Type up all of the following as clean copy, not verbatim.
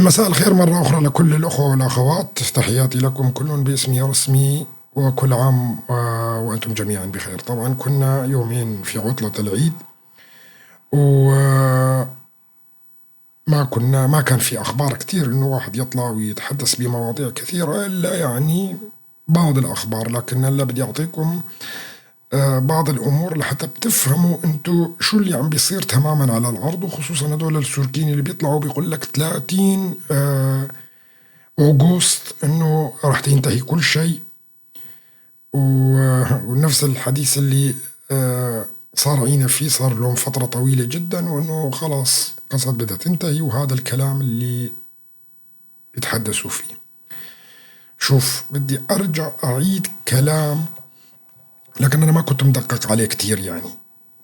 مساء الخير مرة أخرى لكل الأخوة والأخوات، تحياتي لكم كل باسمي الرسمي، وكل عام وأنتم جميعا بخير. طبعا كنا يومين في عطلة العيد، وما ما كان في أخبار كثير إنه واحد يطلع ويتحدث بمواضيع كثيرة، إلا يعني بعض الأخبار. لكن هلا بدي أعطيكم بعض الأمور لحتى بتفهموا أنتوا شو اللي عم بيصير تماما على الأرض، وخصوصا هدول السوريين اللي بيطلعوا بيقول لك 30 أغسطس إنه راح تنتهي كل شيء، ونفس الحديث اللي صار عينا فيه صار لهم فترة طويلة جدا، وإنه خلاص قصد بدها تنتهي، وهذا الكلام اللي يتحدثوا فيه. شوف، بدي أرجع أعيد كلام، لكن أنا ما كنت مدقق عليه كتير، يعني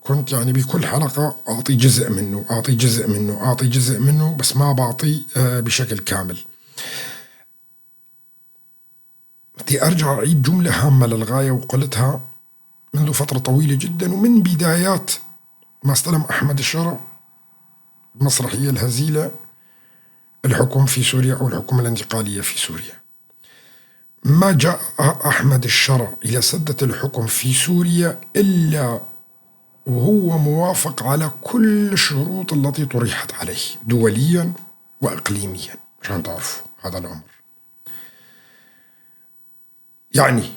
كنت يعني بكل حلقة أعطي جزء منه أعطي جزء منه أعطي جزء منه، بس ما بعطي بشكل كامل. بدي أرجع أعيد جملة هامة للغاية، وقلتها منذ فترة طويلة جدا، ومن بدايات ما استلم أحمد الشرع المسرحية الهزيلة الحكم في سوريا أو الحكومة الانتقالية في سوريا. ما جاء أحمد الشرع إلى سدة الحكم في سوريا إلا وهو موافق على كل الشروط التي طرحت عليه دوليا وإقليميا، عشان تعرفوا هذا الأمر. يعني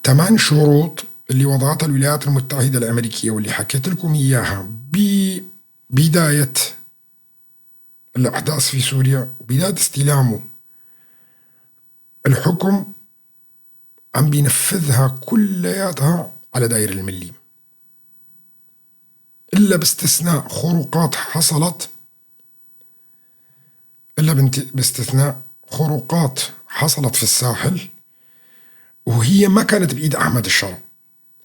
8 شروط اللي وضعتها الولايات المتحدة الأمريكية، واللي حكيت لكم إياها ببداية الأحداث في سوريا وبداية استلامه الحكم، عم بينفذها كلياتها على داير المليم، إلا باستثناء خروقات حصلت في الساحل، وهي ما كانت بإيد أحمد الشرع.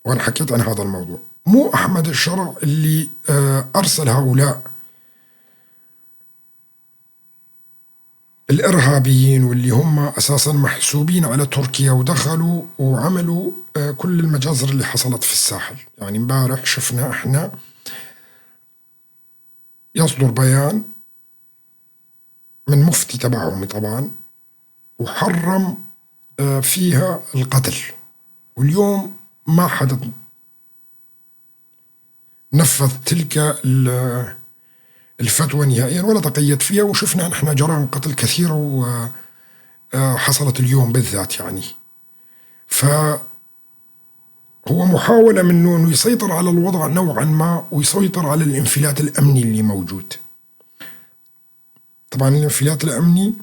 وأنا حكيت عن هذا الموضوع. مو أحمد الشرع اللي أرسل هؤلاء الإرهابيين، واللي هم أساسا محسوبين على تركيا، ودخلوا وعملوا كل المجازر اللي حصلت في الساحل. يعني امبارح شفنا احنا يصدر بيان من مفتي تبعهم طبعا، وحرم فيها القتل، واليوم ما حدا نفذ تلك الفتوى نهائيا ولا تقيد فيها. وشفنا نحن جرائم قتل كثيرة وحصلت اليوم بالذات. يعني فهو محاولة منه أنه يسيطر على الوضع نوعا ما، ويسيطر على الانفلات الأمني اللي موجود. طبعا الانفلات الأمني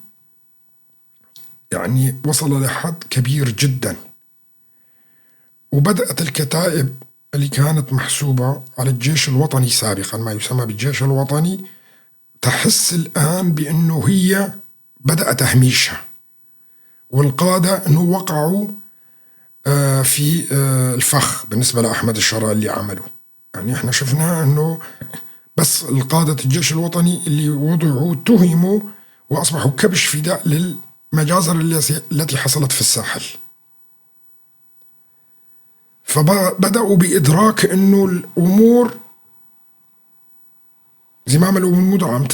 يعني وصل لحد كبير جدا، وبدأت الكتائب اللي كانت محسوبة على الجيش الوطني سابقا، ما يسمى بالجيش الوطني، تحس الآن بأنه هي بدأ تهميشها، والقادة أنه وقعوا في الفخ بالنسبة لأحمد الشرع اللي عمله. يعني احنا شفنا أنه بس القادة الجيش الوطني اللي وضعوا تهموا وأصبحوا كبش فداء للمجازر التي حصلت في الساحل. فبدأوا بإدراك أنه الأمور زمام الأمور عم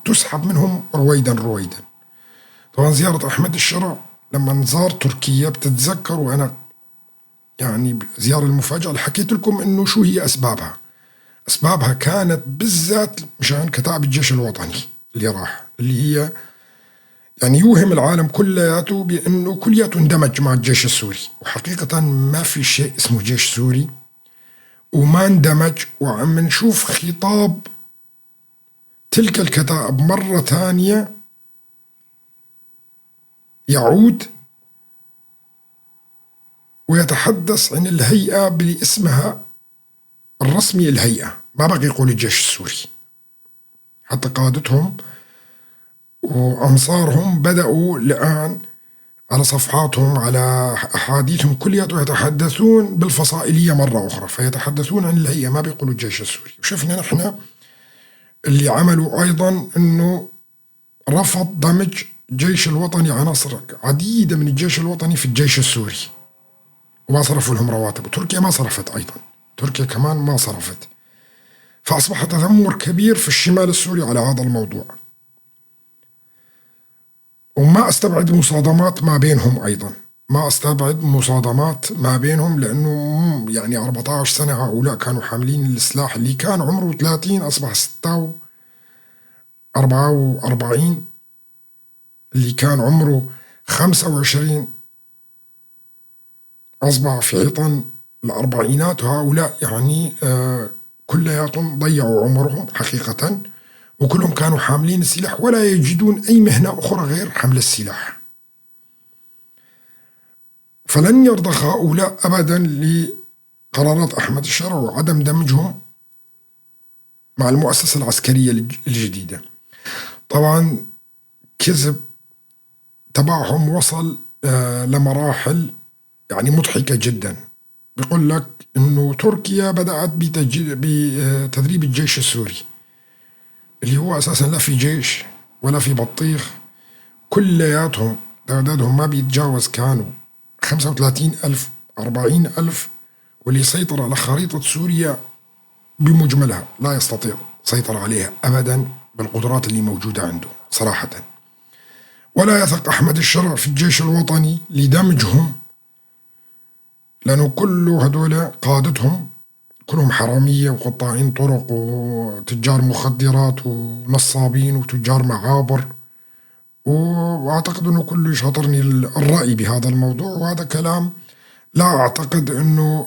تسحب منهم رويدا رويدا. طبعا زيارة أحمد الشرع لما زار تركيا، بتتذكر وأنا يعني زيارة المفاجأة اللي حكيت لكم أنه شو هي أسبابها كانت بالذات مشان كتائب الجيش الوطني اللي راح، اللي هي يعني يوهم العالم كلياته بأنه كلياته اندمج مع الجيش السوري، وحقيقة ما في شيء اسمه جيش سوري وما اندمج. وعم نشوف خطاب تلك الكتائب مرة ثانية يعود ويتحدث عن الهيئة باسمها الرسمي الهيئة، ما بقي يقول الجيش السوري. حتى قادتهم وأنصارهم بدأوا الآن على صفحاتهم على أحاديثهم كلياتهم يتحدثون بالفصائلية مرة أخرى، فيتحدثون عن الهيئة، ما بيقولوا الجيش السوري. وشفنا نحن اللي عملوا أيضا أنه رفض دمج الجيش الوطني عناصر عديدة من الجيش الوطني في الجيش السوري، وما صرفوا لهم رواتب. وتركيا ما صرفت أيضا، تركيا كمان ما صرفت. فأصبح تذمر كبير في الشمال السوري على هذا الموضوع. وما أستبعد مصادمات ما بينهم أيضا، ما أستبعد مصادمات ما بينهم، لأنه يعني 14 سنة هؤلاء كانوا حاملين السلاح. اللي كان عمره 30 أصبح 44، اللي كان عمره 25 أصبح في عطن الأربعينات. وهؤلاء يعني كلياتهم ضيعوا عمرهم حقيقة، وكلهم كانوا حاملين السلاح ولا يجدون أي مهنة أخرى غير حمل السلاح. فلن يرضى هؤلاء أبدا لقرارات أحمد الشرع وعدم دمجهم مع المؤسسة العسكرية الجديدة. طبعا كذب تبعهم وصل لمراحل يعني مضحكة جدا. بيقول لك إنه تركيا بدأت بتدريب الجيش السوري، اللي هو أساسا لا في جيش ولا في بطيخ. كلياتهم تعدادهم ما بيتجاوز كانوا 35,000 40,000، واللي يسيطر على خريطة سوريا بمجملها لا يستطيع سيطر عليها أبدا بالقدرات اللي موجودة عنده صراحة. ولا يثق أحمد الشرع في الجيش الوطني لدمجهم، لأنه كل هدول قادتهم كلهم حرامية وقطاعين طرق وتجار مخدرات ونصابين وتجار معابر. وأعتقد أنه كله يشاطرني الرأي بهذا الموضوع، وهذا كلام لا أعتقد أنه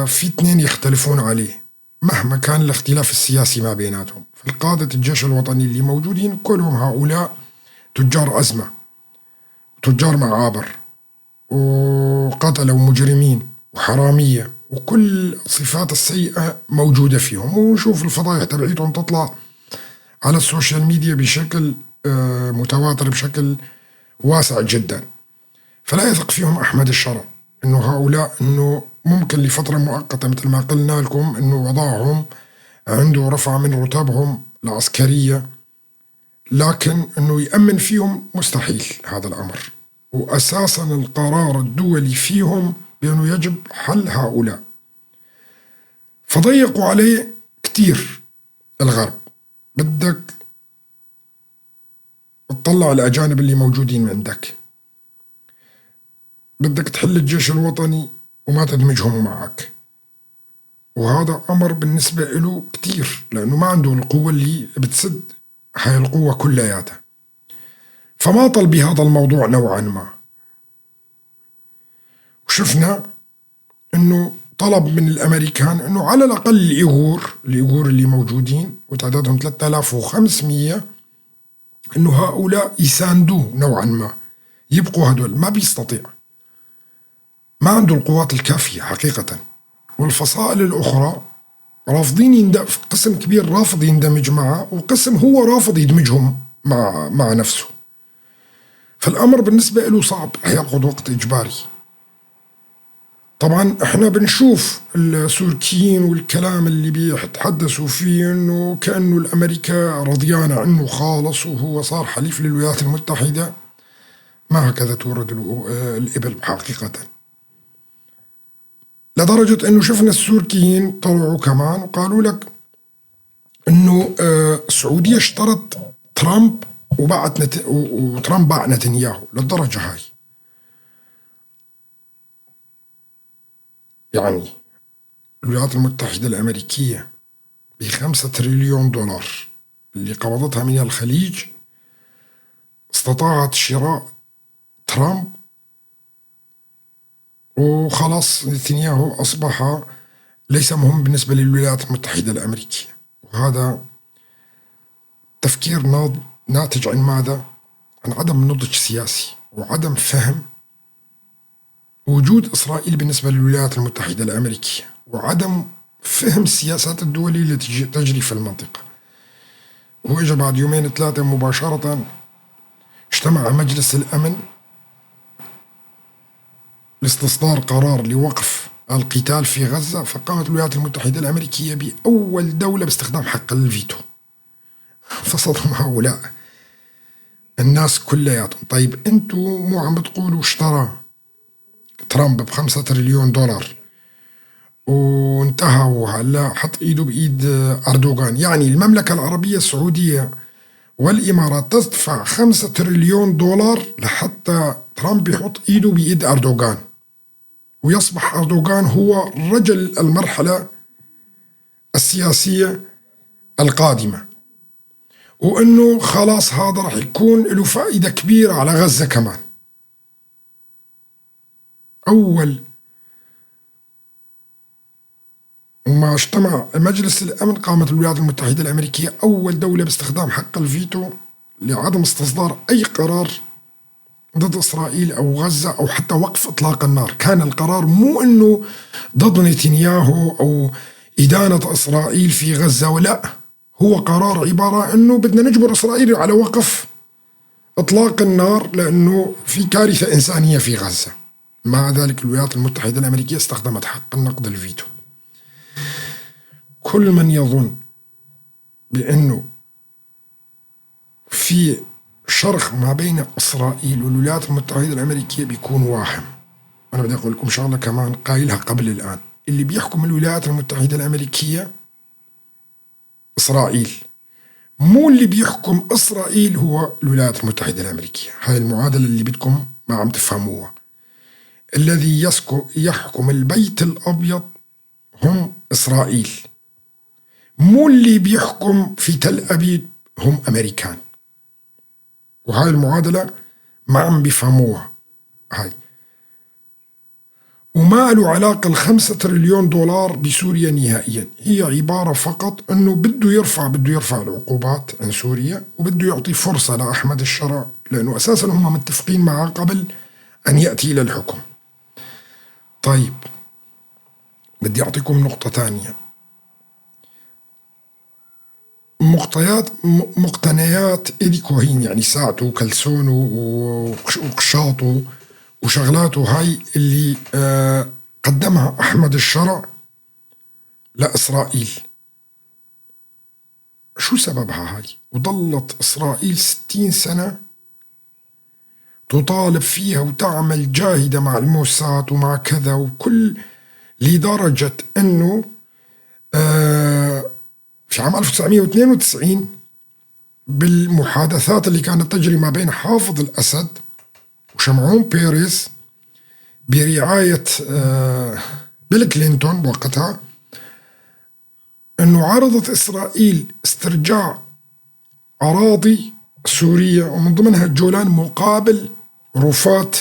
في اثنين يختلفون عليه مهما كان الاختلاف السياسي ما بيناتهم. فالقادة الجيش الوطني اللي موجودين كلهم هؤلاء تجار أزمة، تجار معابر، وقتلة ومجرمين وحرامية، وكل الصفات السيئة موجودة فيهم. ونشوف الفضائح تبعيتهم تطلع على السوشيال ميديا بشكل متواتر بشكل واسع جدا. فلا يثق فيهم أحمد الشرع إنه هؤلاء إنه ممكن لفترة مؤقتة مثل ما قلنا لكم إنه وضعهم عنده رفع من رتبهم العسكرية، لكن إنه يأمن فيهم مستحيل هذا الأمر. وأساسا القرار الدولي فيهم بأنه يجب حل هؤلاء، فضيقوا عليه كتير الغرب. بدك تطلع الأجانب اللي موجودين عندك، بدك تحل الجيش الوطني وما تدمجهم معك، وهذا أمر بالنسبة له كتير، لأنه ما عنده القوة اللي بتسد هاي القوة كلياتها. فماطل بهذا الموضوع نوعا ما. وشفنا أنه طلب من الأمريكان أنه على الأقل الإيغور اللي موجودين وتعدادهم 3500 أنه هؤلاء يساندوه نوعا ما، يبقوا هدول. ما بيستطيع، ما عنده القوات الكافية حقيقة. والفصائل الأخرى رافضين قسم كبير رافض يندمج معه، وقسم هو رافض يدمجهم مع نفسه. فالأمر بالنسبة له صعب، هياخد وقت إجباري. طبعا احنا بنشوف السوريين والكلام اللي بيتحدثوا فيه انه كأنه الامريكا رضيانة عنه خالص وهو صار حليف للولايات المتحدة. ما هكذا تورد الإبل حقيقة. لدرجة انه شفنا السوريين طلعوا كمان وقالوا لك انه السعودية اشترت ترامب وترامب باع نتنياهو. للدرجة هاي يعني الولايات المتحدة الأمريكية ب5 تريليون دولار اللي قبضتها من الخليج استطاعت شراء ترامب، وخلاص نتنياهو أصبح ليس مهم بالنسبة للولايات المتحدة الأمريكية. وهذا تفكير ناتج عن ماذا؟ عن عدم نضج سياسي وعدم فهم وجود إسرائيل بالنسبة للولايات المتحدة الأمريكية، وعدم فهم السياسات الدولية التي تجري في المنطقة. وإجا بعد يومين 3 مباشرة اجتمع مجلس الأمن لاستصدار قرار لوقف القتال في غزة، فقامت الولايات المتحدة الأمريكية بأول دولة باستخدام حق الفيتو. فصدهم هؤلاء الناس كلياتهم. طيب انتوا مو عم بتقولوا اشترى ترامب ب5 تريليون دولار وانتهى وهلا حط ايده بايد اردوغان؟ يعني المملكة العربية السعودية والإمارات تدفع 5 تريليون دولار لحتى ترامب يحط إيده بإيد أردوغان ويصبح أردوغان هو رجل المرحلة السياسية القادمة، وأنه خلاص هذا رح يكون له فائدة كبيرة على غزة كمان. أول وما اجتمع مجلس الأمن قامت الولايات المتحدة الأمريكية أول دولة باستخدام حق الفيتو لعدم استصدار أي قرار ضد إسرائيل أو غزة أو حتى وقف إطلاق النار. كان القرار مو أنه ضد نتنياهو أو إدانة إسرائيل في غزة، ولا هو قرار عبارة أنه بدنا نجبر إسرائيل على وقف إطلاق النار لأنه في كارثة إنسانية في غزة. مع ذلك الولايات المتحدة الأمريكية استخدمت حق النقد الفيتو. كل من يظن بأنه في شرخ ما بين إسرائيل والولايات المتحدة الأمريكية بيكون واهم. أنا بدي أقول لكم شغلة كمان قايلها قبل الآن، اللي بيحكم الولايات المتحدة الأمريكية إسرائيل، مو اللي بيحكم إسرائيل هو الولايات المتحدة الأمريكية. هاي المعادلة اللي بدكم ما عم تفهموها. الذي يحكم البيت الأبيض هم إسرائيل، مو اللي بيحكم في تل أبيب هم أمريكان. وهاي المعادلة ما عم بيفهموها هاي. وما له علاقة 5 تريليون دولار بسوريا نهائيا، هي عبارة فقط أنه بده يرفع العقوبات عن سوريا وبده يعطي فرصة لأحمد الشرع، لأنه أساسا هم متفقين معه قبل أن يأتي إلى الحكم. طيب بدي أعطيكم نقطة تانية. مقتنيات إيدي كوهين، يعني ساعته وكلسونه وقشاطه وشغلاته، هاي اللي قدمها أحمد الشرع لإسرائيل. شو سببها هاي؟ وظلت إسرائيل 60 سنة تطالب فيها وتعمل جاهدة مع الموساد ومع كذا وكل، لدرجة أنه في عام 1992 بالمحادثات اللي كانت تجري ما بين حافظ الأسد وشمعون بيريز برعاية بيل كلينتون وقتها، أنه عرضت إسرائيل استرجاع أراضي سورية ومن ضمنها الجولان مقابل رفات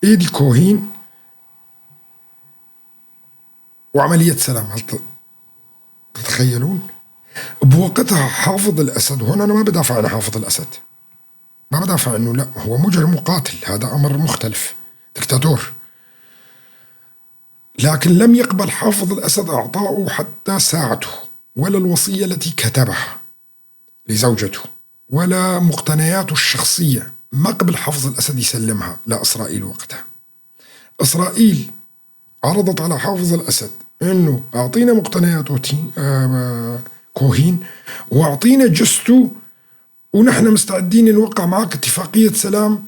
إيدي كوهين وعملية سلام. هل تتخيلون؟ بوقتها حافظ الأسد، وهنا أنا ما بدافع عن حافظ الأسد، ما بدافع أنه لا هو مجرم وقاتل، هذا أمر مختلف، دكتاتور، لكن لم يقبل حافظ الأسد أعطاؤه حتى ساعته ولا الوصية التي كتبها لزوجته ولا مقتنياته الشخصية، ما قبل حافظ الأسد يسلمها لإسرائيل. وقتها إسرائيل عرضت على حافظ الأسد أنه أعطينا مقتنياته كوهين وأعطينا جثته ونحن مستعدين نوقع معك اتفاقية سلام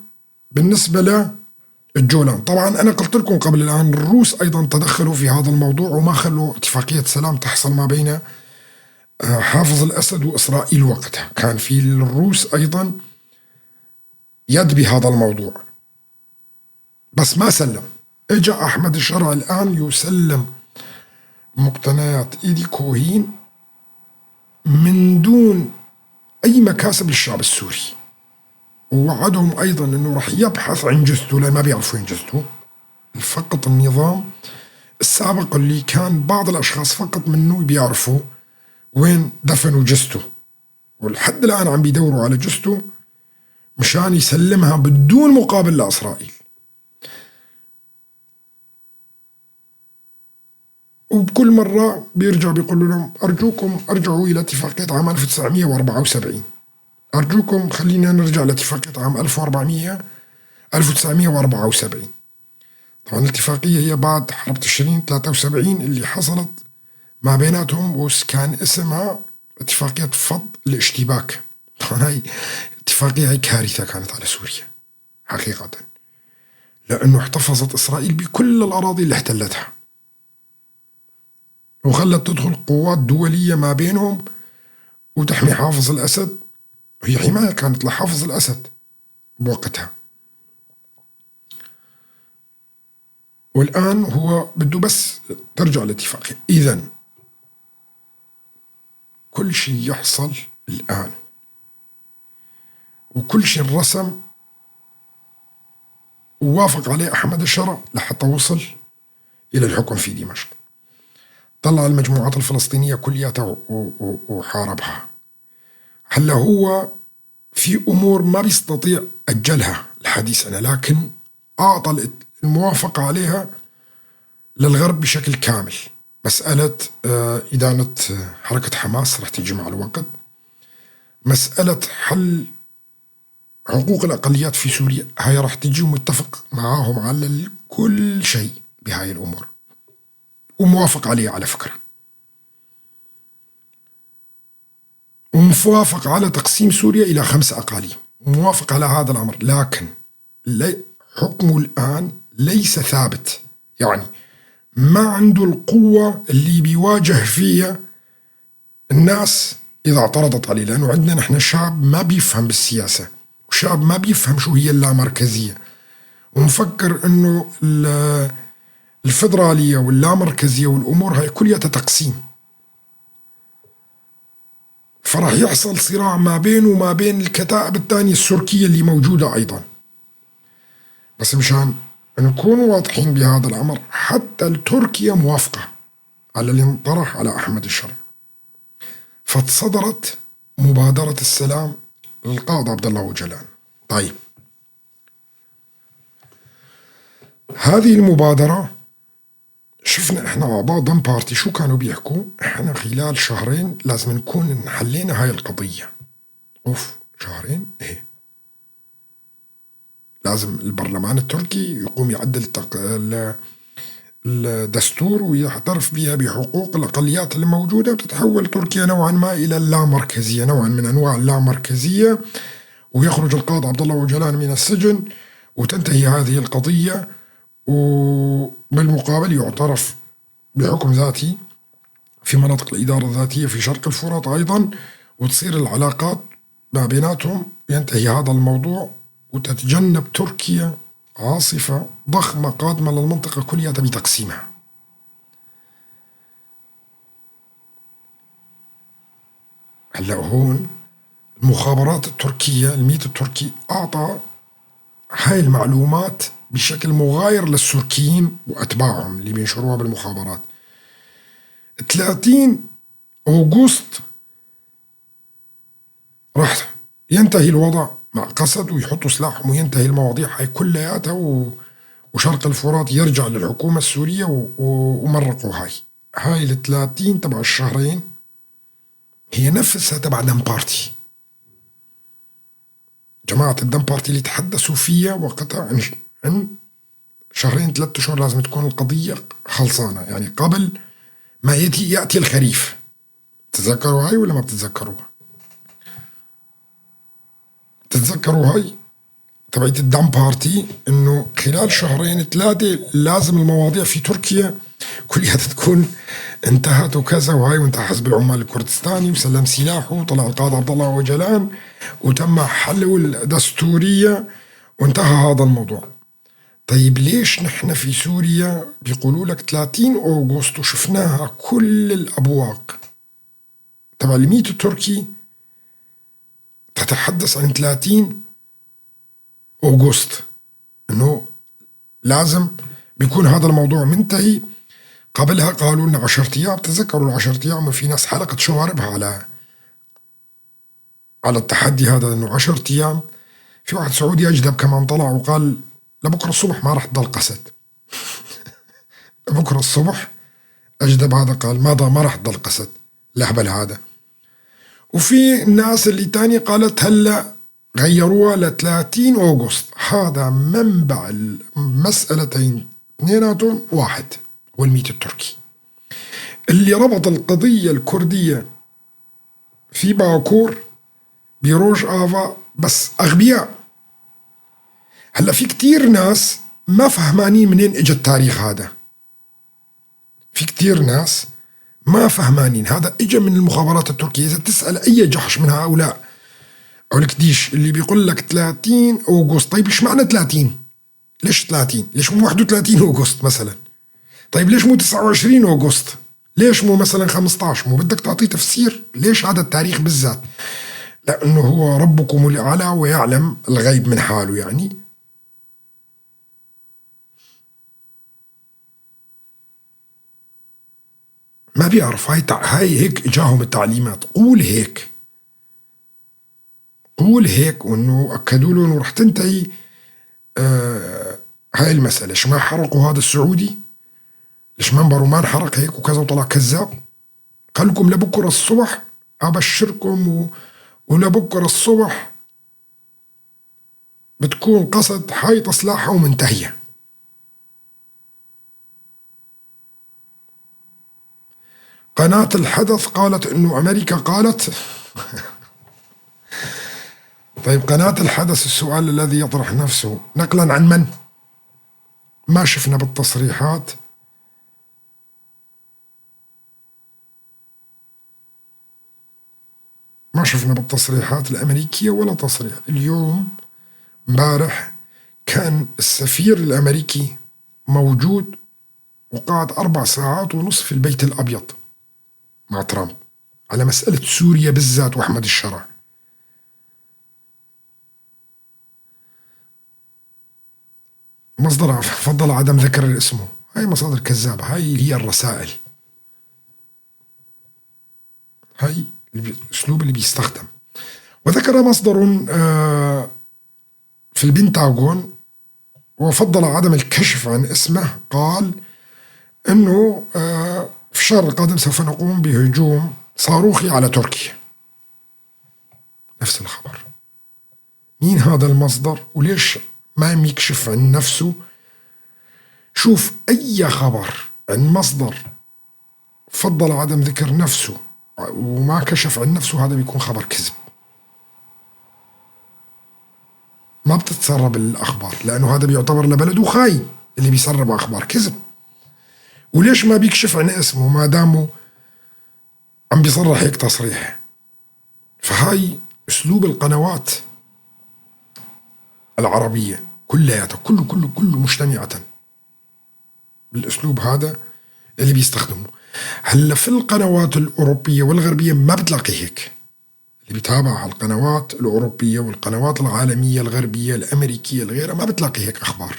بالنسبة للجولان. طبعا أنا قلت لكم قبل الآن الروس أيضا تدخلوا في هذا الموضوع وما خلوا اتفاقية سلام تحصل ما بين حافظ الأسد وإسرائيل. وقتها كان في الروس أيضا يد بهذا الموضوع، بس ما سلم. اجا أحمد الشرع الآن يسلم مقتنيات إيدي كوهين من دون أي مكاسب للشعب السوري، ووعدهم أيضا أنه رح يبحث عن جثته لأن ما بيعرفوا ينجثته. فقط النظام السابق اللي كان بعض الأشخاص فقط منه بيعرفوا وين دفنوا جثته، ولحد الآن عم بيدوروا على جثته مشان يسلمها بدون مقابل لإسرائيل. وبكل مرة بيرجع بيقول لهم أرجوكم أرجعوا إلى اتفاقية عام 1974، أرجوكم خلينا نرجع لاتفاقية عام 1974. طبعا الاتفاقية هي بعد حرب تشرين 73 اللي حصلت ما بيناتهم، وكان اسمها اتفاقية فض الاشتباك. طبعا هاي اتفاقية، هاي كارثة كانت على سوريا حقيقة، لأنه احتفظت إسرائيل بكل الأراضي اللي احتلتها وخلت تدخل قوات دولية ما بينهم وتحمي حافظ الأسد. هي حماية كانت لحافظ الأسد بوقتها. والآن هو بده بس ترجع الاتفاقية. إذن كل شيء يحصل الآن وكل شيء انرسم ووافق عليه أحمد الشرع لحتى وصل إلى الحكم في دمشق. طلع المجموعات الفلسطينية كلياتها وحاربها. هلا هو في أمور ما بيستطيع أجلها الحديث عنها، لكن أعطى الموافقة عليها للغرب بشكل كامل. مسألة إدانة حركة حماس رح تيجي مع الوقت. مسألة حل حقوق الأقليات في سوريا هاي رح تيجي، ومتفق معاهم على كل شيء بهاي الأمور وموافق عليه على فكرة، وموافق على تقسيم سوريا إلى 5 أقاليم، موافق على هذا الأمر. لكن حكمه الآن ليس ثابت، يعني ما عنده القوة اللي بيواجه فيها الناس إذا اعترضت عليه، لأنه عندنا نحن شعب ما بيفهم بالسياسة، وشعب ما بيفهم شو هي اللامركزية، ومفكر أنه الفيدرالية واللامركزية والأمور هاي كلها تقسيم. فرح يحصل صراع ما بينه وما بين الكتائب الثانية السوركية اللي موجودة أيضا. بس مشان نكون واضحين بهذا الأمر، حتى تركيا موافقة على اللي انطرح على أحمد الشرع، فتصدرت مبادرة السلام للقائد عبد الله أوجلان. طيب هذه المبادرة شفنا احنا أعضاء دم بارتي شو كانوا بيحكوا، احنا خلال شهرين لازم نكون حلينا هاي القضية. شهرين ايه، لازم البرلمان التركي يقوم يعدل الدستور ويعترف بها بحقوق الأقليات الموجودة، وتتحول تركيا نوعا ما إلى اللامركزية، نوعا من أنواع اللامركزية، ويخرج القائد عبد الله أوجلان من السجن وتنتهي هذه القضية، وبالمقابل يعترف بحكم ذاتي في مناطق الإدارة الذاتية في شرق الفرات أيضا، وتصير العلاقات ما بيناتهم، ينتهي هذا الموضوع وتتجنب تركيا عاصفة ضخمة قادمة للمنطقة كلها بتقسيمها. هلا هون المخابرات التركية، الميت التركي أعطى هاي المعلومات بشكل مغاير للسوركيين وأتباعهم اللي بينشروها بالمخابرات. 30 أغسطس راح ينتهي الوضع مع قسد ويحطوا سلاحهم وينتهي المواضيع هاي كلياتها، وشرق الفرات يرجع للحكومة السورية ومرقوا هاي 30 تبع الشهرين هي نفسها تبع دم بارتي. جماعة الدم بارتي اللي تحدثوا فيها وقتها عن 2-3 أشهر لازم تكون القضية خلصانة، يعني قبل ما يأتي الخريف. تتذكروا هاي ولا ما بتتذكروها؟ تتذكروا هاي تبعت الدم بارتي انه خلال 2-3 لازم المواضيع في تركيا كلها تكون انتهت وكذا وهاي، وانتهى حزب العمال الكردستاني وسلم سلاحه وطلع القائد عبد الله أوجلان وتم حله الدستورية وانتهى هذا الموضوع. طيب ليش نحن في سوريا بيقولوا لك 30 أغسطس وشفناها كل الأبواق تبع الميت التركي تتحدث عن 30 أغسطس إنه لازم بيكون هذا الموضوع منتهي. قبلها قالوا لنا 10 أيام، تذكروا 10 أيام، في ناس حلقت شواربها على التحدي هذا إنه 10 أيام. في واحد سعودي أجدب كمان طلع وقال لبكرة الصبح ما راح تضل قسد. لبكرة الصبح أجدب هذا قال ما راح تضل قسد، الهبل هذا. وفي الناس اللي تاني قالت هلا غيروها ل 30 أغسطس. هذا منبع المسألتين اثنيناتهم واحد، هو الميت التركي اللي ربط القضية الكردية في باكور بروج آفا، بس أغبياء. هلا في كتير ناس ما فهمانين منين اجى التاريخ هذا، في كتير ناس ما فهمانين. هذا اجى من المخابرات التركية. إذا تسأل أي جحش من هؤلاء أو الكديش اللي بيقول لك 30 أغسطس، طيب إيش معنى 30؟ ليش 30؟ ليش مو 31 أغسطس مثلا؟ طيب ليش مو 29 أغسطس؟ ليش مو مثلا 15؟ مو بدك تعطيه تفسير ليش هذا التاريخ بالذات؟ لأنه هو ربكم الأعلى ويعلم الغيب من حاله يعني. ما بيعرف. هاي هيك اجاهم التعليمات، قول هيك، قول هيك، وانه اكدوا له انه رح تنتهي هاي المسألة. ليش ما حرقوا هذا السعودي؟ ليش منبره ما انحرق هيك وكذا وطلع كذاب؟ خلكم لبكرة الصبح أبشركم ولبكرة الصبح بتكون قصد حيط سلاحها ومنتهية. قناة الحدث قالت إنه أمريكا قالت طيب قناة الحدث، السؤال الذي يطرح نفسه، نقلا عن من؟ ما شفنا بالتصريحات ما شفنا بالتصريحات الأمريكية ولا تصريح. اليوم امبارح كان السفير الأمريكي موجود وقعد 4 ساعات ونصف في البيت الأبيض مع ترامب على مسألة سوريا بالذات وأحمد الشرع. مصدر فضل عدم ذكر اسمه. هاي مصادر كذابة، هاي هي الرسائل، هاي الأسلوب اللي بيستخدم. وذكر مصدر في البنتاغون وفضل عدم الكشف عن اسمه، قال أنه في الشهر القادم سوف نقوم بهجوم صاروخي على تركيا. نفس الخبر. مين هذا المصدر وليش ما يكشف عن نفسه؟ شوف، أي خبر عن مصدر فضل عدم ذكر نفسه وما كشف عن نفسه هذا بيكون خبر كذب. ما بتتسرب الأخبار لأنه هذا بيعتبر لبلده خاين اللي بيسرب أخبار كذب. وليش ما بيكشف عن اسمه ما دامه عم بيصرح هيك تصريح؟ فهاي أسلوب القنوات العربية كلياتها، كله مجتمعة بالأسلوب هذا اللي بيستخدمه. هلا في القنوات الأوروبية والغربية ما بتلاقي هيك. اللي بيتابع القنوات الأوروبية والقنوات العالمية الغربية الأمريكية الغيرها ما بتلاقي هيك أخبار.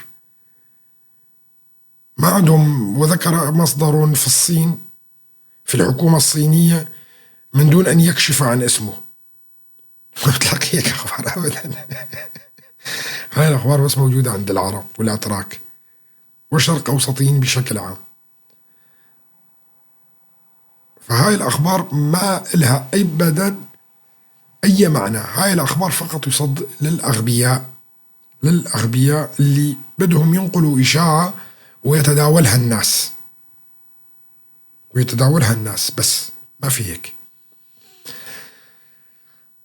ما عندهم. وذكر مصدر في الصين في الحكومة الصينية من دون أن يكشف عن اسمه ما بتلاقي هيك أخبار أبدا. هاي الأخبار بس موجودة عند العرب والأتراك والشرق أوسطيين بشكل عام. فهاي الأخبار ما لها أبدا أي معنى. هاي الأخبار فقط يصد للأغبياء اللي بدهم ينقلوا إشاعة ويتداولها الناس بس ما في هيك.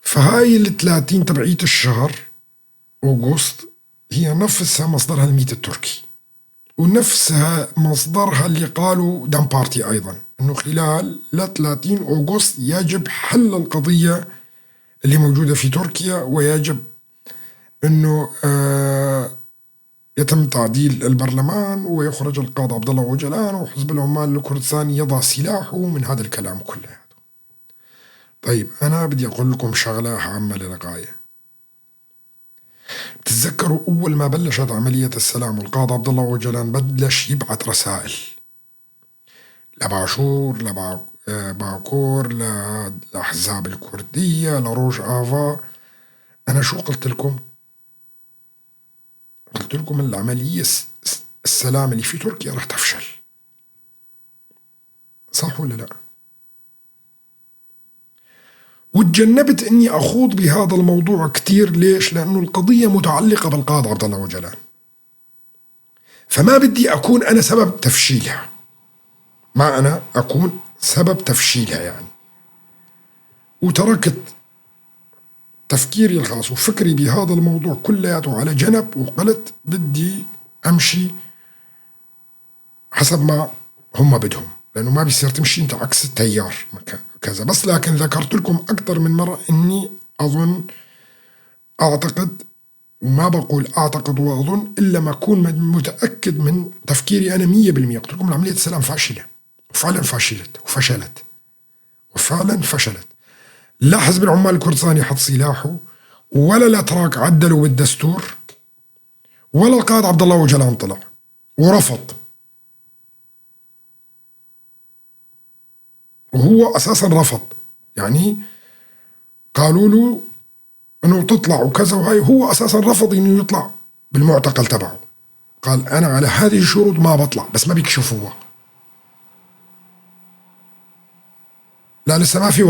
فهاي 30 تبعية الشهر أغسطس هي نفسها مصدرها الميت التركي، ونفسها مصدرها اللي قالوا دام بارتي أيضا أنه خلال 30 أغسطس يجب حل القضية اللي موجودة في تركيا، ويجب أنه يتم تعديل البرلمان ويخرج القاضي عبد الله أوجلان وحزب العمال الكردستاني يضع سلاحه من هذا الكلام كله. طيب أنا بدي أقول لكم شغلة عامة للغاية. بتتذكروا أول ما بلشت عملية السلام والقاضي عبد الله أوجلان بلش يبعث رسائل لباشور باكور للأحزاب الكردية لروج آفا. أنا شو قلت لكم؟ قلت لكم العملية السلام اللي في تركيا رح تفشل. صح ولا لا؟ وتجنبت اني اخوض بهذا الموضوع كتير. ليش؟ لانه القضية متعلقة بالقاضي عبد الله أوجلان، فما بدي اكون انا سبب تفشيلها. ما انا اكون سبب تفشيلها يعني. وتركت تفكيري الخاص وفكري بهذا الموضوع كلياته على جنب، وقلت بدي امشي حسب ما هم بدهم. لأنه ما بيصير تمشي أنت عكس التيار كذا. بس لكن ذكرت لكم أكثر من مرة إني أظن أعتقد، وما بقول أعتقد وأظن إلا ما أكون متأكد من تفكيري أنا 100%. قلت لكم عملية السلام فاشلة، وفعلا فشلت وفعلا فشلت. لا حزب العمال الكردستاني حط سلاحه، ولا الأتراك عدلوا بالدستور، ولا القائد عبد الله أوجلان طلع ورفض، وهو أساسا رفض. يعني قالوا له انه تطلع وكذا وهي، هو اساسا رفض انه يطلع بالمعتقل تبعه. قال انا على هذه الشروط ما بطلع، بس ما بيكشفوها. لا لسه ما في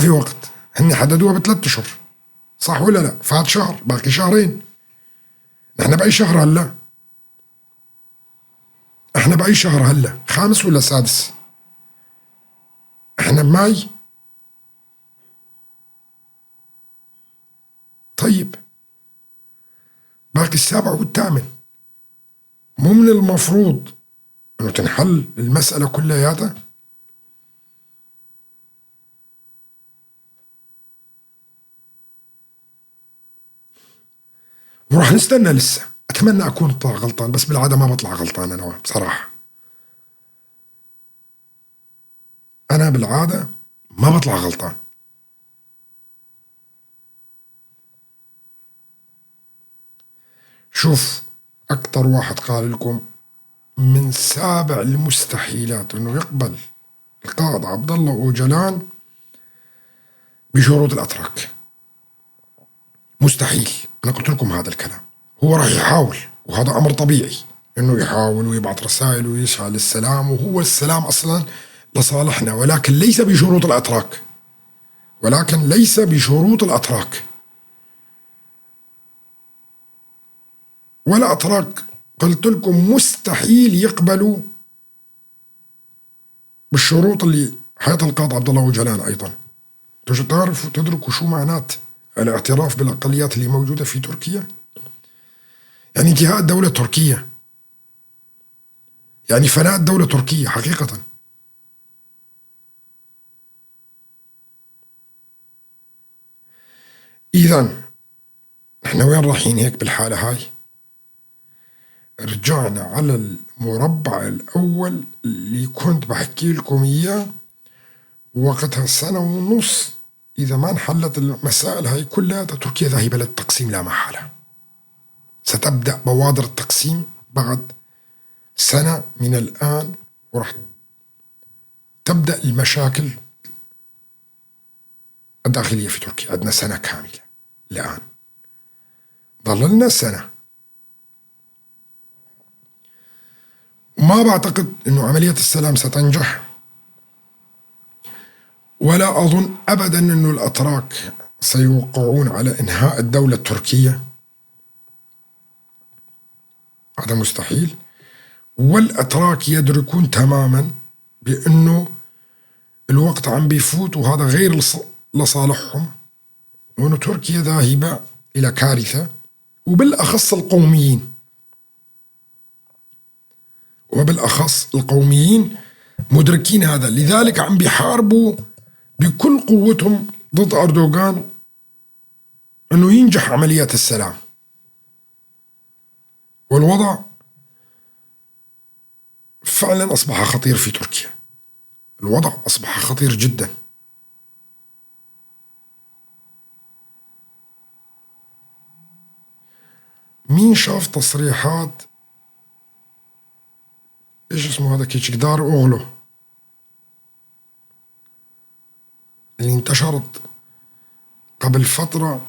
وقت، هن حددوها ب3 اشهر، صح ولا لا؟ فات شهر، باقي شهرين. نحن باي شهر هلا؟ احنا باي شهر هلا؟ 5 ولا 6؟ احنا بماي. طيب باقي ال7 وال8. مو من المفروض انه تنحل المسألة كلياتها؟ وراح نستنى لسه. اتمنى اكون طلع غلطان، بس بالعاده ما بطلع غلطان انا بصراحه. انا بالعاده ما بطلع غلطان. شوف، اكثر واحد قال لكم من سابع المستحيلات انه يقبل القائد عبد الله اوجلان بشروط الاتراك. مستحيل. انا قلت لكم هذا الكلام. هو راح يحاول، وهذا امر طبيعي انه يحاول ويبعث رسائل ويسعى للسلام، وهو السلام اصلا لصالحنا، ولكن ليس بشروط الاتراك. ولا أتراك قلت لكم مستحيل يقبلوا بالشروط اللي حيطها القائد عبد الله أوجلان. أيضا تعرفوا تدركوا شو معنات الاعتراف بالأقليات اللي موجودة في تركيا؟ يعني انتهاء الدولة التركية، يعني فناء الدولة التركية حقيقة. إذا نحن وين رايحين هيك بالحالة هاي؟ رجعنا على المربع الأول اللي كنت بحكي لكم إياه، وقتها 1.5 سنة. إذا ما انحلت المسائل هاي كلها، تركيا ذاهبة للتقسيم لا محالة. ستبدأ بوادر التقسيم بعد 1 سنة من الآن، وراح تبدأ المشاكل الداخلية في تركيا. عندنا 1 سنة كاملة الآن، ضل لنا 1 سنة. ما بعتقد أنه عملية السلام ستنجح، ولا أظن أبدا أنه الأتراك سيوقعون على إنهاء الدولة التركية. هذا مستحيل. والأتراك يدركون تماما بأنه الوقت عم بيفوت، وهذا غير لصالحهم، وأنه تركيا ذاهبة إلى كارثة، وبالأخص القوميين مدركين هذا. لذلك عم بيحاربوا بكل قوتهم ضد أردوغان أنه ينجح عمليات السلام. والوضع فعلا أصبح خطير في تركيا. الوضع أصبح خطير جدا. مين شاف تصريحات ايش اسمه هذا كيتشكدار اوغلو اللي انتشرت قبل فترة،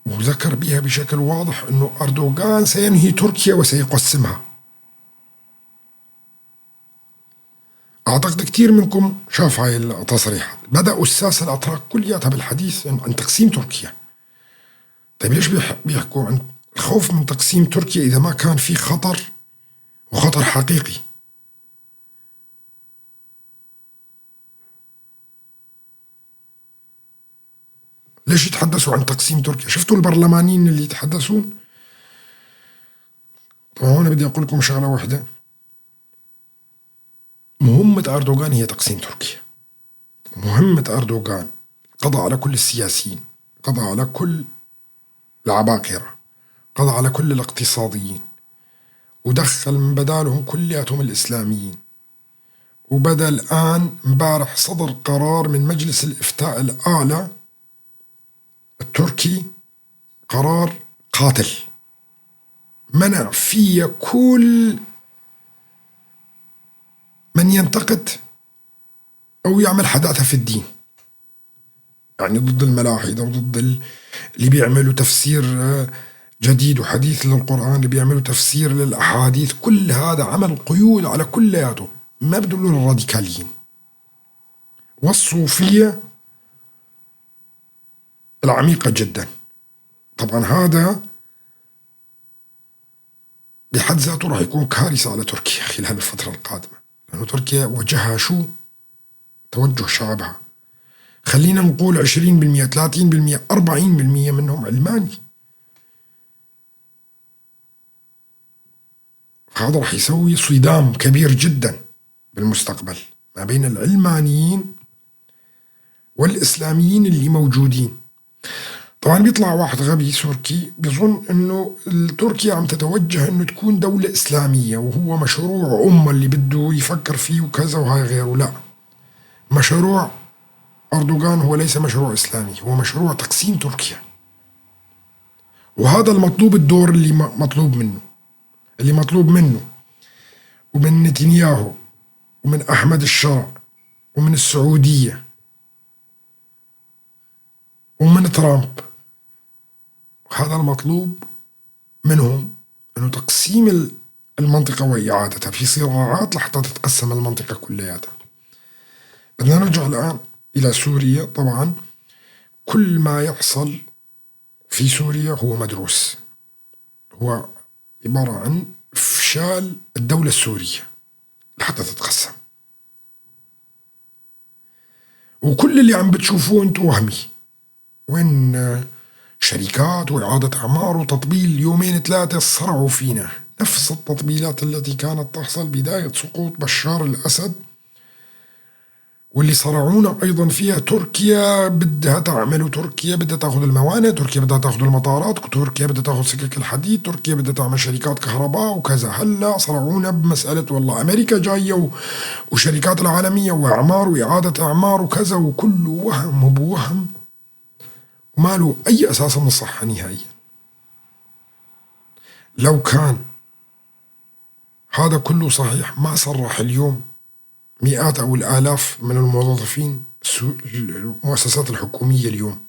وذكر بها بشكل واضح انه اردوغان سينهي تركيا وسيقسمها؟ اعتقد كثير منكم شاف هاي التصريحات. بدأوا الساسة الاتراك كلياتها بالحديث عن تقسيم تركيا. طيب ليش بيحكوا عن الخوف من تقسيم تركيا اذا ما كان في خطر، وخطر حقيقي؟ ليش يتحدثوا عن تقسيم تركيا؟ شفتوا البرلمانيين اللي يتحدثون؟ طبعا هون بدي أقول لكم شغلة واحدة. مهمة أردوغان هي تقسيم تركيا. مهمة أردوغان قضى على كل السياسيين، قضى على كل العباقرة، قضى على كل الاقتصاديين، ودخل من بدالهم كلياتهم الإسلاميين. وبدأ الآن امبارح صدر قرار من مجلس الإفتاء الأعلى التركي، قرار قاتل منع فيه كل من ينتقد أو يعمل حداثة في الدين، يعني ضد الملاحدة وضد اللي بيعملوا تفسير جديد وحديث للقرآن، اللي بيعملوا تفسير للأحاديث. كل هذا عمل قيود على كلياته، ما بدلوا الراديكاليين والصوفية العميقة جدا. طبعا هذا بحد ذاته راح يكون كارثة على تركيا خلال الفترة القادمة، لأنه تركيا وجهها شو؟ توجه شعبها. خلينا نقول 20%، 30%، 40% منهم علماني. هذا راح يسوي صدام كبير جدا بالمستقبل ما بين العلمانيين والإسلاميين اللي موجودين. طبعا بيطلع واحد غبي تركي بيظن انه تركيا عم تتوجه انه تكون دولة اسلامية، وهو مشروع اللي بده يفكر فيه وكذا وهاي غيره. لا، مشروع أردوغان هو ليس مشروع إسلامي، هو مشروع تقسيم تركيا. وهذا المطلوب، الدور اللي مطلوب منه ومن نتنياهو ومن أحمد الشرع ومن السعودية ومن ترامب. هذا المطلوب منهم، أنه تقسيم المنطقة وإعادتها في صراعات لحتى تتقسم المنطقة كلياتها. بدنا نرجع الآن إلى سوريا. طبعا كل ما يحصل في سوريا هو مدروس، هو عبارة عن إفشال الدولة السورية لحتى تتقسم. وكل اللي عم بتشوفوه انتو وهمي، وين شركات وإعادة أعمار وتطبيل يومين ثلاثة صرعوا فينا، نفس التطبيلات التي كانت تحصل بداية سقوط بشار الأسد، واللي صرعونا أيضا فيها. تركيا بدها تعمل، وتركيا بدها تأخذ الموانئ، تركيا بدها تأخذ المطارات، تركيا بدها تأخذ سكك الحديد، تركيا بدها تعمل شركات كهرباء وكذا. هلا صرعونا بمسألة والله أمريكا جاية وشركات العالمية وأعمار وإعادة أعمار وكذا، وكله وهم وبوهم وما له أي أساس من الصحة نهائيا. لو كان هذا كله صحيح ما صرح اليوم مئات أو الآلاف من الموظفين المؤسسات الحكومية اليوم.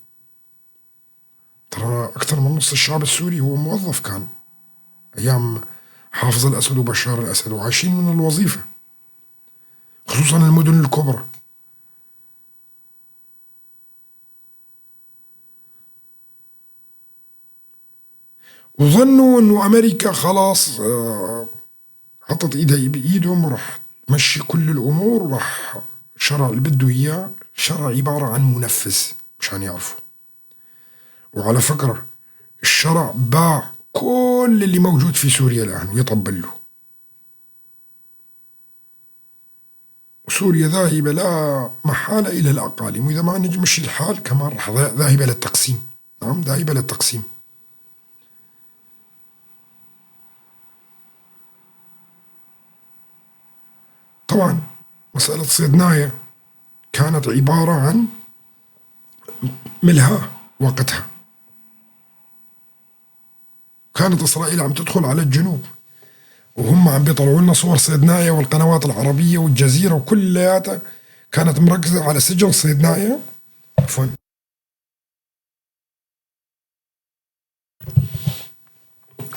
ترى أكثر من نص الشعب السوري هو موظف كان أيام حافظ الأسد وبشار الأسد، وعايشين من الوظيفة، خصوصا المدن الكبرى. وظنوا أنه أمريكا خلاص حطت إيدها بإيدهم وراح تمشي كل الأمور، وراح الشرع اللي بده إياه شرع عبارة عن منفذ مشان يعرفوا. وعلى فكرة الشرع باع كل اللي موجود في سوريا الآن ويطبل له، وسوريا ذاهبة لا محالة إلى الأقاليم، وإذا ما نجمش الحال كمان راح ذاهبة للتقسيم. نعم، ذاهبة للتقسيم. طبعا مسألة صيدنايا كانت عبارة عن ملهى وقتها. كانت إسرائيل عم تدخل على الجنوب، وهم عم بيطلعوا لنا صور صيدنايا والقنوات العربية والجزيرة وكلياتها كانت مركزة على سجن صيدنايا. عفوا،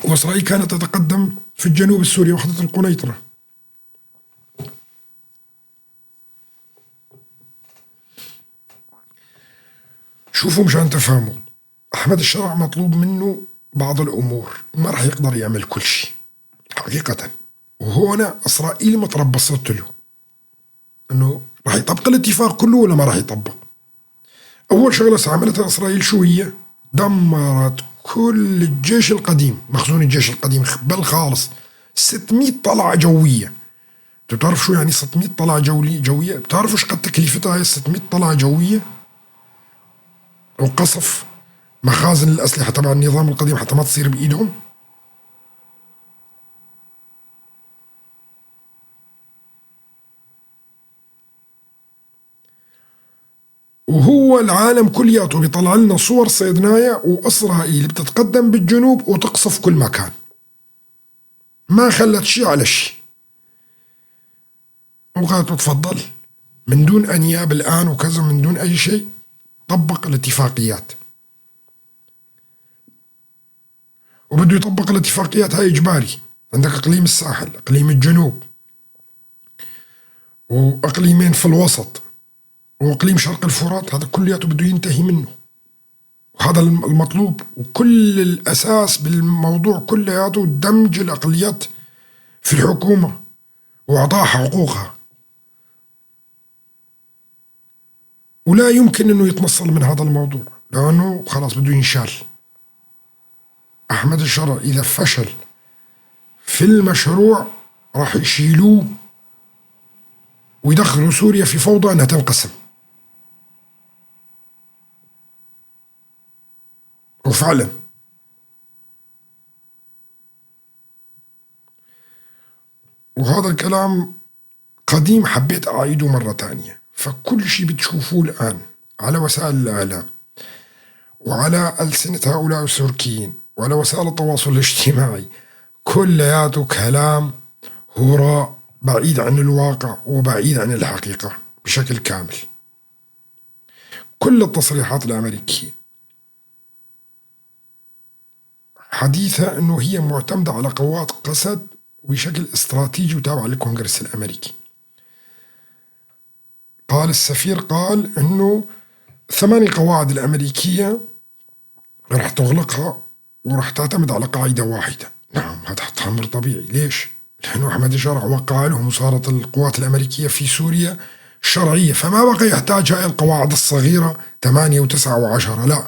وإسرائيل كانت تتقدم في الجنوب السوري وحدة القنيطرة. شوفوا مشان تفهموا، أحمد الشرع مطلوب منه بعض الأمور، ما راح يقدر يعمل كل شيء حقيقة. وهنا إسرائيل متربصت له أنه راح يطبق الاتفاق كله ولا ما راح يطبق. أول شغلة عملتها إسرائيل شو هي؟ دمرت كل الجيش القديم، مخزون الجيش القديم، بل خالص 600 طلعة جوية بتعرف شو يعني 600 طلعة جوية؟ بتعرفوا ايش قد تكلفتها هاي 600 طلعة جوية؟ وقصف مخازن الأسلحة تبع النظام القديم حتى ما تصير بإيدهم. وهو العالم كلياته بيطلع لنا صور صيدنايا وإسرائيل بتتقدم بالجنوب وتقصف كل مكان، ما خلت شيء على شيء، وقالت تفضل من دون أنياب الآن وكذا، من دون أي شيء، طبق الاتفاقيات. وبده يطبق الاتفاقيات هاي إجباري. عندك إقليم الساحل، إقليم الجنوب، وإقليمين في الوسط، وإقليم شرق الفرات، هذا كلياته بده ينتهي منه. وهذا المطلوب، وكل الأساس بالموضوع كلياته دمج الأقليات في الحكومة وإعطائها حقوقها، ولا يمكن أنه يتنصل من هذا الموضوع لأنه خلاص بده ينشال. أحمد الشرع إذا فشل في المشروع راح يشيلوه ويدخلوا سوريا في فوضى أنها تنقسم. وفعلا وهذا الكلام قديم، حبيت أعيده مرة تانية. فكل شيء بتشوفوه الآن على وسائل الإعلام وعلى ألسنة هؤلاء السوركيين وعلى وسائل التواصل الاجتماعي كلياته كلام هراء بعيد عن الواقع وبعيد عن الحقيقة بشكل كامل. كل التصريحات الأمريكية حديثة أنه هي معتمدة على قوات قسد وبشكل استراتيجي وتابعة للكونغرس الأمريكي. قال السفير قال أنه 8 قواعد الأمريكية رح تغلقها ورح تعتمد على قاعدة واحدة. نعم، هذا أمر طبيعي. ليش؟ لأنه أحمد الشرع وقع لهم وصارت القوات الأمريكية في سوريا شرعية، فما بقى يحتاج هاي القواعد الصغيرة 8 و9 و10، لا،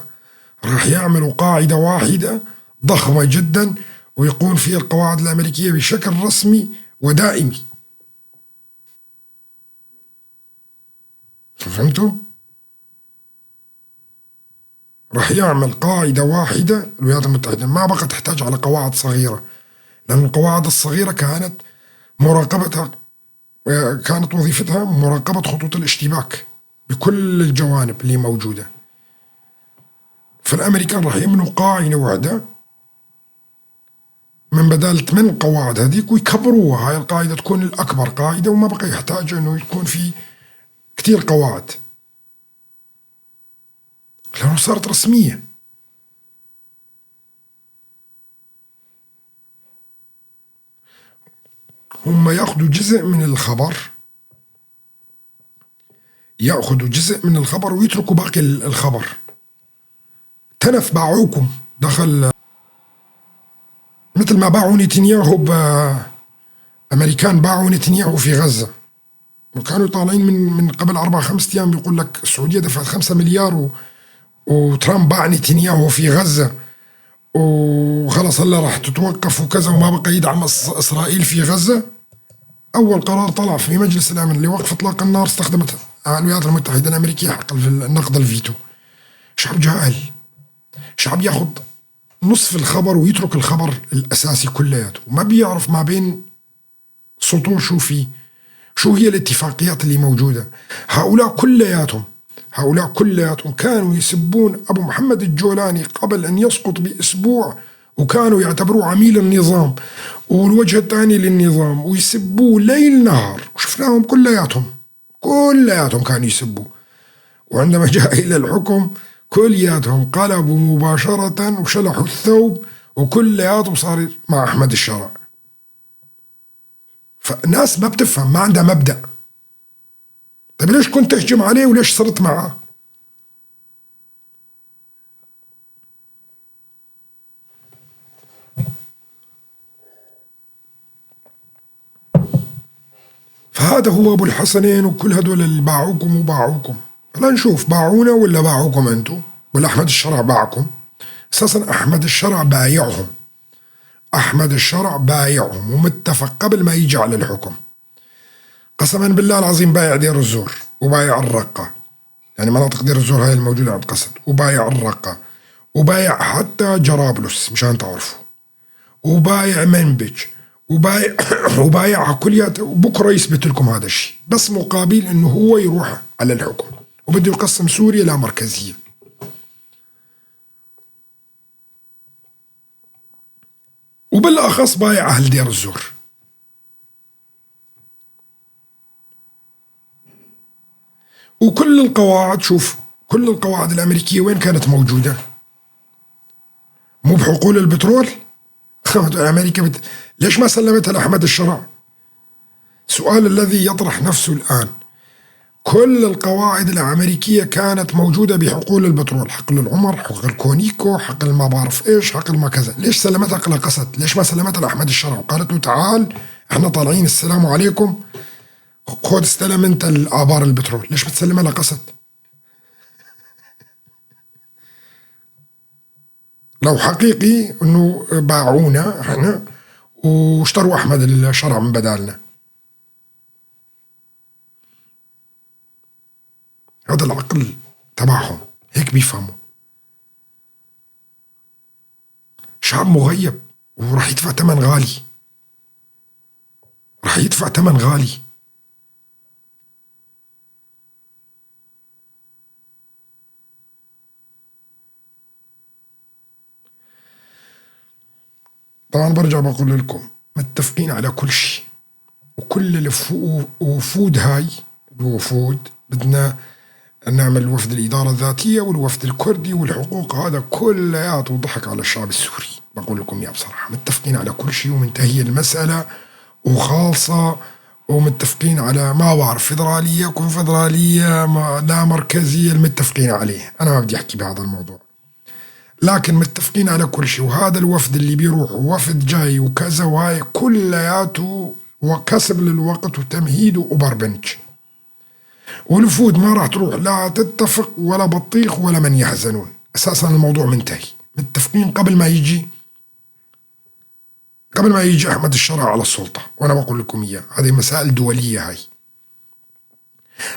رح يعملوا قاعدة واحدة ضخمة جدا ويكون فيها القواعد الأمريكية بشكل رسمي ودائمي. فهمتوا؟ رح يعمل قاعدة واحدة الولايات المتحدة، ما بقى تحتاج على قواعد صغيرة، لأن القواعد الصغيرة كانت مراقبتها، كانت وظيفتها مراقبة خطوط الاشتباك بكل الجوانب اللي موجودة. فالأمريكان رح يبنوا قاعدة واحدة من بدال 8 قواعد هذيك ويكبروها، هاي القاعدة تكون الأكبر قاعدة وما بقى يحتاج أنه يكون في كتير قواعد لأنه صارت رسمية. هم يأخذوا جزء من الخبر، يأخذوا جزء من الخبر ويتركوا باقي الخبر. تنف باعوكم، دخل مثل ما باعوا نتنياهو، أمريكان باعوا نتنياهو في غزة، وكانوا طالعين من قبل 4-5 أيام بيقول لك السعودية دفعت 5 مليار وترامب باع نتنياهو في غزة وخلص هلا راح تتوقف وكذا وما بقى يدعم إسرائيل في غزة. أول قرار طلع في مجلس الأمن لوقف إطلاق النار استخدمت الولايات المتحدة الأمريكية حق النقض الفيتو. شعب جاهل، شعب ياخذ نصف الخبر ويترك الخبر الأساسي كلياته، وما بيعرف ما بين سطور شو هي الاتفاقيات اللي موجودة. هؤلاء كلياتهم كانوا يسبون أبو محمد الجولاني قبل أن يسقط بأسبوع، وكانوا يعتبروه عميل النظام والوجه الثاني للنظام، ويسبوه ليل نهار، وشفناهم كلياتهم كانوا يسبوه. وعندما جاء إلى الحكم كلياتهم قلبوا مباشرة وشلحوا الثوب، وكلياتهم صار مع أحمد الشرع. فالناس ما بتفهم، ما عندها مبدأ. طيب ليش كنت تهجم عليه وليش صرت معه؟ فهذا هو أبو الحسنين وكل هدول اللي باعوكم وباعوكم. خلينا نشوف باعونا ولا باعوكم أنتم ولا أحمد الشرع باعكم. أساسا أحمد الشرع بايعهم ومتفق قبل ما يجي على الحكم. قسما بالله العظيم بايع دير الزور وبايع الرقة، يعني مناطق دير الزور هاي الموجودة عند قسد، وبايع الرقة، وبايع حتى جرابلس مشان تعرفوا، وبايع منبج، وبايع وبايعها كليات، وبكره يثبت لكم هذا الشيء، بس مقابل انه هو يروح على الحكم وبده يقسم سوريا لا مركزيه. وبالاخص بايع اهل دير الزور. وكل القواعد، شوف كل القواعد الامريكيه وين كانت موجوده؟ مو بحقول البترول؟ امريكا ليش ما سلمتها لاحمد الشرع؟ السؤال الذي يطرح نفسه الان، كل القواعد الامريكيه كانت موجوده بحقول البترول، حقل العمر، حقل الكونيكو، حقل ما بعرف ايش، حقل ما كذا، ليش سلمتها لقسد؟ ليش ما سلمتها لاحمد الشرع وقالت له تعال احنا طالعين السلام عليكم خذ استلم انت الابار البترول؟ ليش بتسلمها لقسد؟ لو حقيقي انه باعونا احنا واشتروا احمد الشرع من بدالنا. هذا العقل تبعهم هيك بيفهموا. شعب مغيب وراح يدفع ثمن غالي، راح يدفع ثمن غالي. طبعا برجع بقول لكم متفقين على كل شيء، وكل الوفود هاي الوفود بدنا نعمل وفد الإدارة الذاتية والوفد الكردي والحقوق، هذا كلياته ضحك على الشعب السوري. بقول لكم يا بصراحة متفقين على كل شيء ومنتهية المسألة وخالصة، ومتفقين على ما بعرف فيدرالية كونفدرالية لا مركزية، المتفقين عليه. أنا ما بدي أحكي بهذا الموضوع، لكن متفقين على كل شيء. وهذا الوفد اللي بيروح وفد جاي وكذا وهاي كلياته وكسب للوقت وتمهيد وبربنج. والوفود ما راح تروح لا تتفق ولا بطيخ ولا من يحزنون، اساسا الموضوع منتهي. متفقين قبل ما يجي احمد الشرع على السلطه. وانا بقول لكم اياه، هذه مسائل دوليه،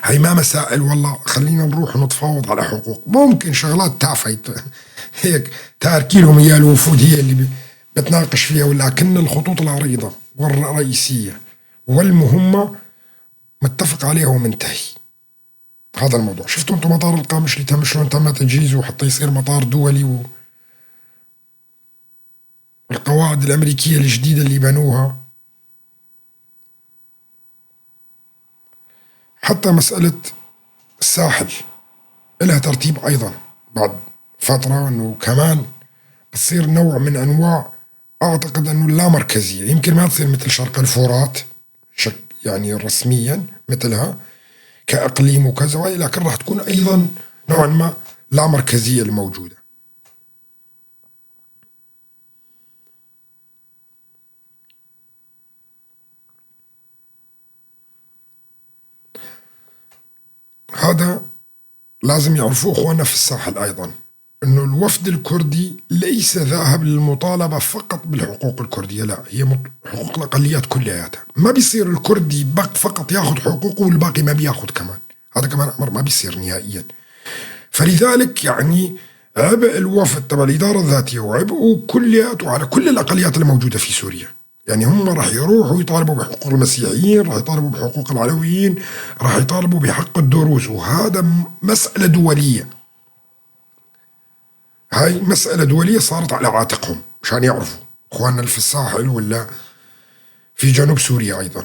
هاي ما مسائل والله خلينا نروح نتفاوض على حقوق. ممكن شغلات تافهه هيك تاركينهم اياه الوفود هي اللي بتناقش فيها، ولكن الخطوط العريضه والرئيسيه والمهمه متفق عليها ومنتهي هذا الموضوع. شفتوا انتم مطار القامش اللي تم شلون تم تجهيزه حتى يصير مطار دولي، والقواعد الامريكيه الجديده اللي بنوها. حتى مساله الساحل لها ترتيب ايضا بعد فتره، انه كمان بتصير نوع من انواع، اعتقد انه اللامركزيه. يمكن ما تصير مثل شرق الفرات يعني رسميا مثلها كاقليم وكذا، لكن راح تكون ايضا نوعا ما لا مركزيه الموجوده. هذا لازم يعرفوه اخواننا في الساحل ايضا، انه الوفد الكردي ليس ذاهب للمطالبه فقط بالحقوق الكرديه، لا، هي حقوق الاقليات كلياتها. ما بيصير الكردي فقط ياخذ حقوقه والباقي ما بياخذ كمان، هذا كمان امر ما بيصير نهائيا. فلذلك يعني عبء الوفد تبع الاداره الذاتيه وعبئه كلياته على كل الاقليات الموجوده في سوريا. يعني هم راح يروحوا يطالبوا بحقوق المسيحيين، راح يطالبوا بحقوق العلويين، راح يطالبوا بحق الدروز، وهذا مسألة دولية. هاي مسألة دولية صارت على عاتقهم مشان يعرفوا اخواننا اللي في الساحل ولا في جنوب سوريا ايضا.